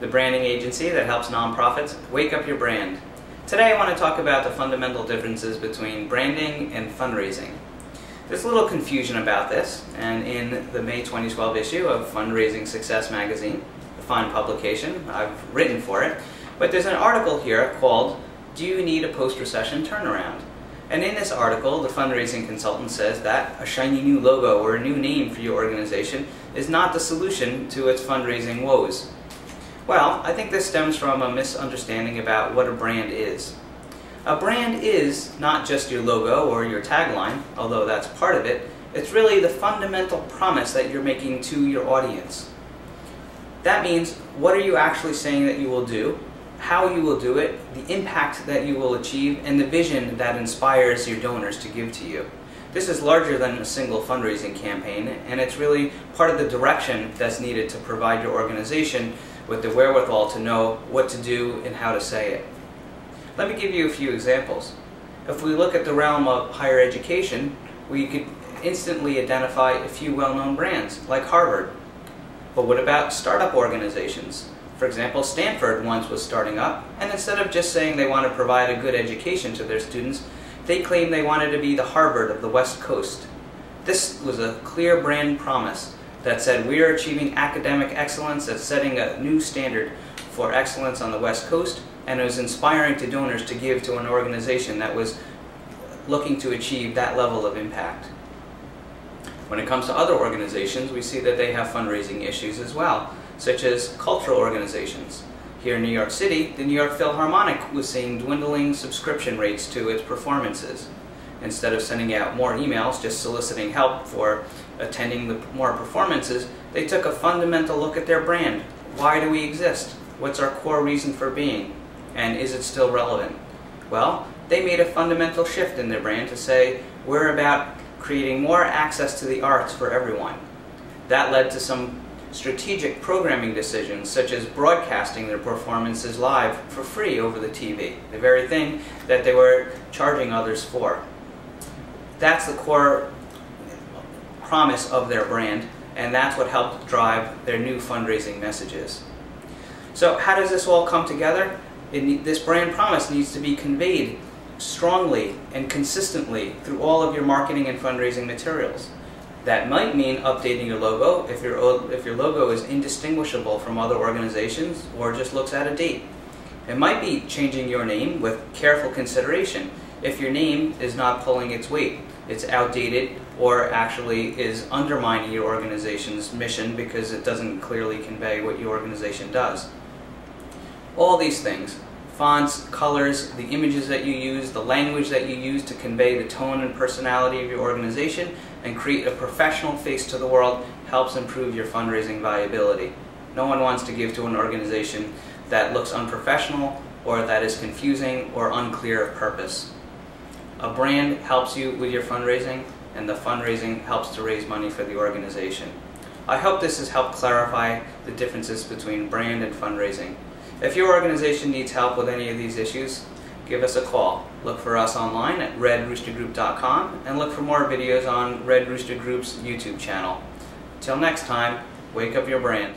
the branding agency that helps nonprofits wake up your brand. Today I want to talk about the fundamental differences between branding and fundraising. There's a little confusion about this, and in the May 2012 issue of Fundraising Success magazine, a fine publication, I've written for it, but there's an article here called "Do You Need a Post-Recession Turnaround?" And in this article, the fundraising consultant says that a shiny new logo or a new name for your organization is not the solution to its fundraising woes. Well, I think this stems from a misunderstanding about what a brand is. A brand is not just your logo or your tagline, although that's part of it. It's really the fundamental promise that you're making to your audience. That means, what are you actually saying that you will do, how you will do it, the impact that you will achieve, and the vision that inspires your donors to give to you. This is larger than a single fundraising campaign, and it's really part of the direction that's needed to provide your organization with the wherewithal to know what to do and how to say it. Let me give you a few examples. If we look at the realm of higher education, we could instantly identify a few well-known brands, like Harvard. But what about startup organizations? For example, Stanford once was starting up, and instead of just saying they want to provide a good education to their students, they claimed they wanted to be the Harvard of the West Coast. This was a clear brand promise that said, we are achieving academic excellence, that's setting a new standard for excellence on the West Coast, and it was inspiring to donors to give to an organization that was looking to achieve that level of impact. When it comes to other organizations, we see that they have fundraising issues as well, such as cultural organizations. Here in New York City, the New York Philharmonic was seeing dwindling subscription rates to its performances. Instead of sending out more emails just soliciting help for attending more performances, they took a fundamental look at their brand. Why do we exist? What's our core reason for being? And is it still relevant? Well, they made a fundamental shift in their brand to say, we're about creating more access to the arts for everyone. That led to some strategic programming decisions, such as broadcasting their performances live for free over the TV, the very thing that they were charging others for. That's the core promise of their brand, and that's what helped drive their new fundraising messages. So how does this all come together? This brand promise needs to be conveyed strongly and consistently through all of your marketing and fundraising materials. That might mean updating your logo if your logo is indistinguishable from other organizations or just looks out of date. It might be changing your name with careful consideration if your name is not pulling its weight, it's outdated, or actually is undermining your organization's mission because it doesn't clearly convey what your organization does. All these things, fonts, colors, the images that you use, the language that you use to convey the tone and personality of your organization and create a professional face to the world, helps improve your fundraising viability. No one wants to give to an organization that looks unprofessional or that is confusing or unclear of purpose. A brand helps you with your fundraising, and the fundraising helps to raise money for the organization. I hope this has helped clarify the differences between brand and fundraising. If your organization needs help with any of these issues, give us a call. Look for us online at redroostergroup.com and look for more videos on Red Rooster Group's YouTube channel. Till next time, wake up your brand.